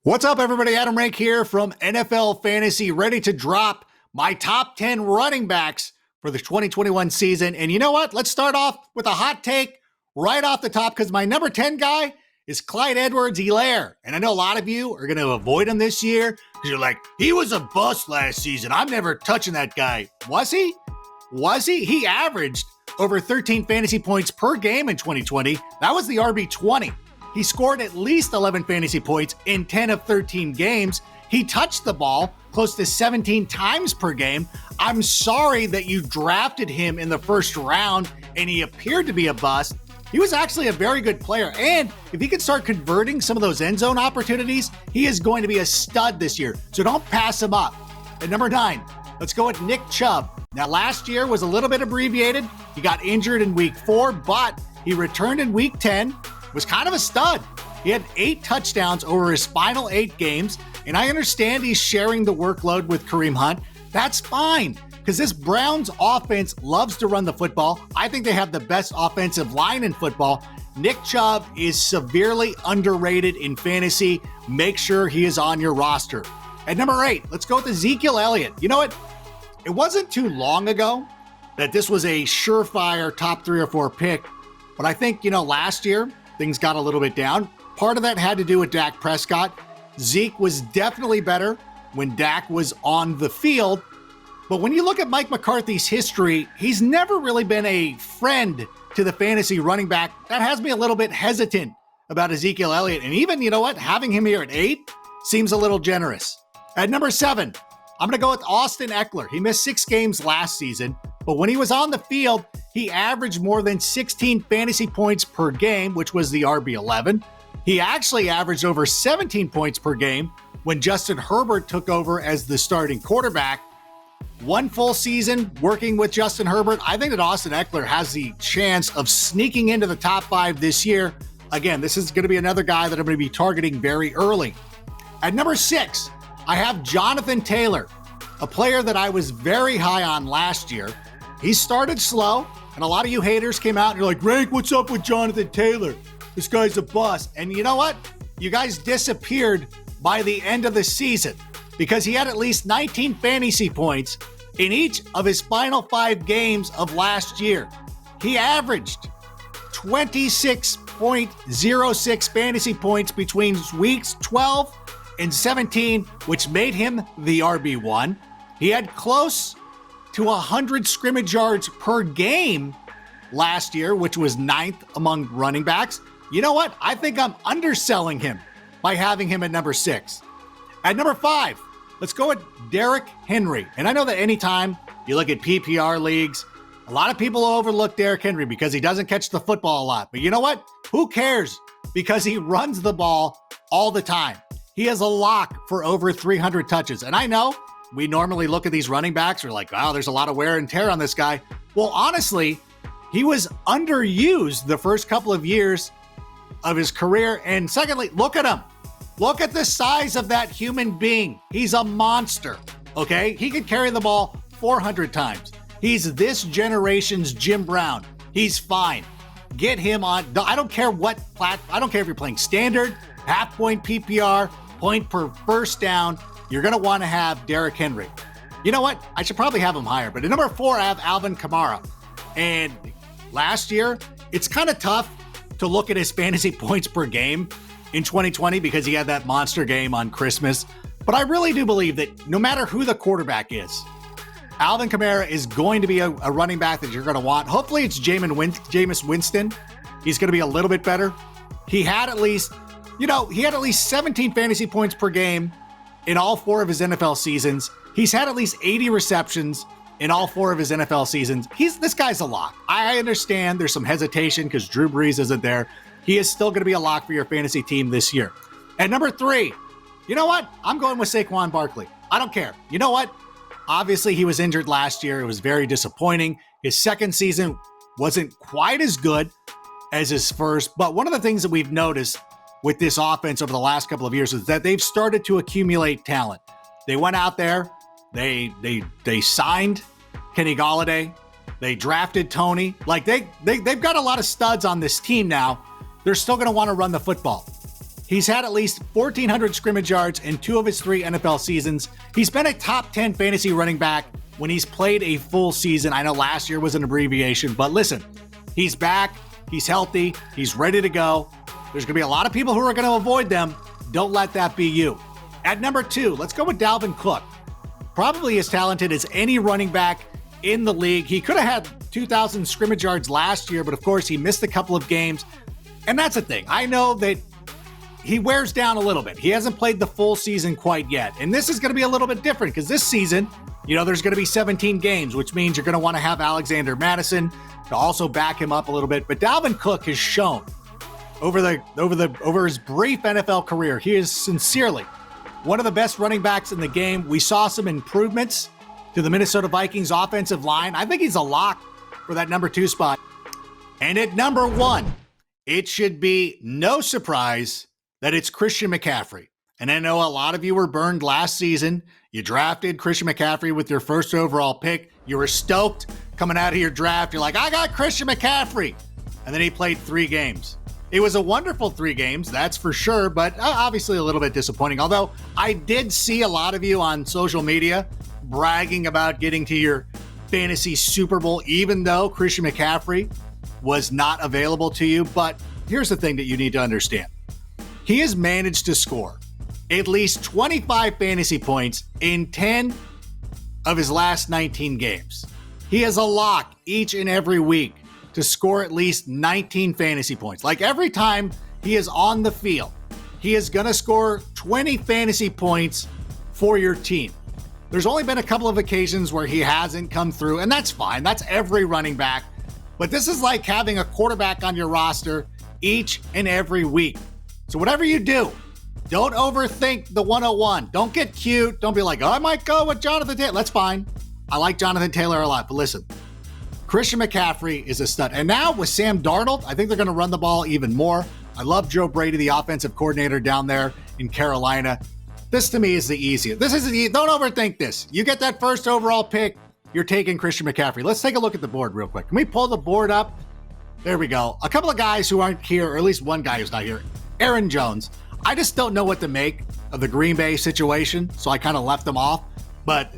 What's up, everybody? Adam Rank here from NFL Fantasy, ready to drop my top 10 running backs for the 2021 season. And you know what? Let's start off with a hot take right off the top, because my number 10 guy is Clyde Edwards-Helaire. And I know a lot of you are going to avoid him this year because you're like, he was a bust last season. I'm never touching that guy. Was he? Was he? He averaged over 13 fantasy points per game in 2020. That was the RB20. He scored at least 11 fantasy points in 10 of 13 games. He touched the ball close to 17 times per game. I'm sorry that you drafted him in the first round and he appeared to be a bust. He was actually a very good player. And if he could start converting some of those end zone opportunities, he is going to be a stud this year. So don't pass him up. At number 9, let's go with Nick Chubb. Now, last year was a little bit abbreviated. He got injured in week 4, but he returned in week 10. Was kind of a stud. He had 8 touchdowns over his final 8 games, and I understand he's sharing the workload with Kareem Hunt. That's fine, because this Browns offense loves to run the football. I think they have the best offensive line in football. Nick Chubb is severely underrated in fantasy. Make sure he is on your roster. At number 8, let's go with Ezekiel Elliott. You know what? It wasn't too long ago that this was a surefire top 3 or 4 pick, but I think, last year, things got a little bit down. Part of that had to do with Dak Prescott. Zeke was definitely better when Dak was on the field. But when you look at Mike McCarthy's history, he's never really been a friend to the fantasy running back. That has me a little bit hesitant about Ezekiel Elliott. And even, having him here at 8 seems a little generous. At number 7, I'm going to go with Austin Eckler. He missed 6 games last season, but when he was on the field, he averaged more than 16 fantasy points per game, which was the RB11. He actually averaged over 17 points per game when Justin Herbert took over as the starting quarterback. One full season working with Justin Herbert, I think that Austin Eckler has the chance of sneaking into the top 5 this year. Again, this is going to be another guy that I'm going to be targeting very early. At number 6, I have Jonathan Taylor, a player that I was very high on last year. He started slow, and a lot of you haters came out and you're like, Rank, what's up with Jonathan Taylor? This guy's a bust. And you know what? You guys disappeared by the end of the season because he had at least 19 fantasy points in each of his final 5 games of last year. He averaged 26.06 fantasy points between weeks 12 and 17, which made him the RB1. He had close to 100 scrimmage yards per game last year, which was 9th among running backs. You know what? I think I'm underselling him by having him at number 6. At number 5, let's go with Derrick Henry. And I know that anytime you look at PPR leagues, a lot of people overlook Derrick Henry because he doesn't catch the football a lot. But you know what? Who cares? Because he runs the ball all the time. He has a lock for over 300 touches. And I know we normally look at these running backs, we're like, wow, there's a lot of wear and tear on this guy. Well, honestly, he was underused the first couple of years of his career. And secondly, look at him. Look at the size of that human being. He's a monster, okay? He could carry the ball 400 times. He's this generation's Jim Brown. He's fine. Get him on. I don't care what I don't care if you're playing standard, half point PPR, point per first down. You're going to want to have Derrick Henry. You know what? I should probably have him higher. But at number 4, I have Alvin Kamara. And last year, it's kind of tough to look at his fantasy points per game in 2020 because he had that monster game on Christmas. But I really do believe that no matter who the quarterback is, Alvin Kamara is going to be a running back that you're going to want. Hopefully it's Jameis Winston. He's going to be a little bit better. He had at least 17 fantasy points per game in all 4 of his NFL seasons. He's had at least 80 receptions in all 4 of his NFL seasons. This guy's a lock. I understand there's some hesitation because Drew Brees isn't there. He is still going to be a lock for your fantasy team this year. At number 3, you know what? I'm going with Saquon Barkley. I don't care. You know what? Obviously, he was injured last year. It was very disappointing. His second season wasn't quite as good as his first. But one of the things that we've noticed with this offense over the last couple of years is that they've started to accumulate talent. They went out there, they signed Kenny Golladay, they drafted Tony. Like they've got a lot of studs on this team now. They're still going to want to run the football. He's had at least 1,400 scrimmage yards in 2 of his 3 NFL seasons. He's been a top 10 fantasy running back when he's played a full season. I know last year was an abbreviation, but listen, he's back, he's healthy, he's ready to go. There's going to be a lot of people who are going to avoid them. Don't let that be you. At number 2, let's go with Dalvin Cook. Probably as talented as any running back in the league. He could have had 2,000 scrimmage yards last year, but of course he missed a couple of games. And that's the thing. I know that he wears down a little bit. He hasn't played the full season quite yet. And this is going to be a little bit different because this season, there's going to be 17 games, which means you're going to want to have Alexander Madison to also back him up a little bit. But Dalvin Cook has shown over his brief NFL career, he is sincerely one of the best running backs in the game. We saw some improvements to the Minnesota Vikings offensive line. I think he's a lock for that number 2 spot. And at number 1, it should be no surprise that it's Christian McCaffrey. And I know a lot of you were burned last season. You drafted Christian McCaffrey with your first overall pick. You were stoked coming out of your draft. You're like, I got Christian McCaffrey. And then he played 3 games. It was a wonderful 3 games, that's for sure, but obviously a little bit disappointing. Although I did see a lot of you on social media bragging about getting to your fantasy Super Bowl, even though Christian McCaffrey was not available to you. But here's the thing that you need to understand. He has managed to score at least 25 fantasy points in 10 of his last 19 games. He is a lock each and every week to score at least 19 fantasy points. Like every time he is on the field, he is going to score 20 fantasy points for your team. There's only been a couple of occasions where he hasn't come through, and that's fine. That's every running back. But this is like having a quarterback on your roster each and every week. So whatever you do, don't overthink the 101. Don't get cute. Don't be like, oh, I might go with Jonathan Taylor. That's fine. I like Jonathan Taylor a lot. But listen, Christian McCaffrey is a stud. And now with Sam Darnold, I think they're going to run the ball even more. I love Joe Brady, the offensive coordinator down there in Carolina. This to me is the easiest. Don't overthink this. You get that first overall pick, you're taking Christian McCaffrey. Let's take a look at the board real quick. Can we pull the board up? There we go. A couple of guys who aren't here, or at least one guy who's not here. Aaron Jones. I just don't know what to make of the Green Bay situation, so I kind of left them off. But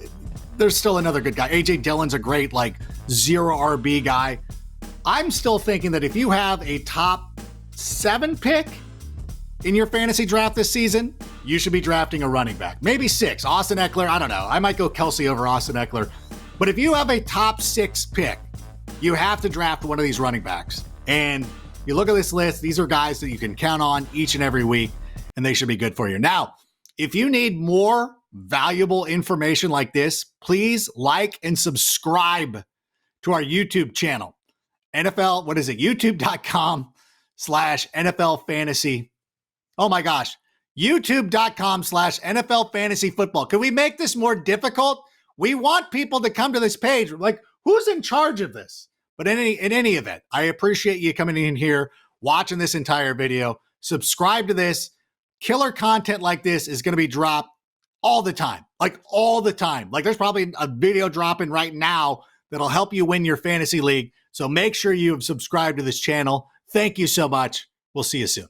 there's still another good guy. A.J. Dillon's a great, 0 RB guy. I'm still thinking that if you have a top 7 pick in your fantasy draft this season, you should be drafting a running back. Maybe 6. Austin Eckler, I don't know. I might go Kelsey over Austin Eckler. But if you have a top 6 pick, you have to draft one of these running backs. And you look at this list, these are guys that you can count on each and every week, and they should be good for you. Now, if you need more valuable information like this, please like and subscribe to our YouTube channel. YouTube.com/NFL fantasy. Oh my gosh. YouTube.com/NFL fantasy football. Can we make this more difficult? We want people to come to this page. Like, who's in charge of this? But in any event, I appreciate you coming in here, watching this entire video. Subscribe to this. Killer content like this is going to be dropped all the time. All the time. There's probably a video dropping right now that'll help you win your fantasy league. So make sure you have subscribed to this channel. Thank you so much. We'll see you soon.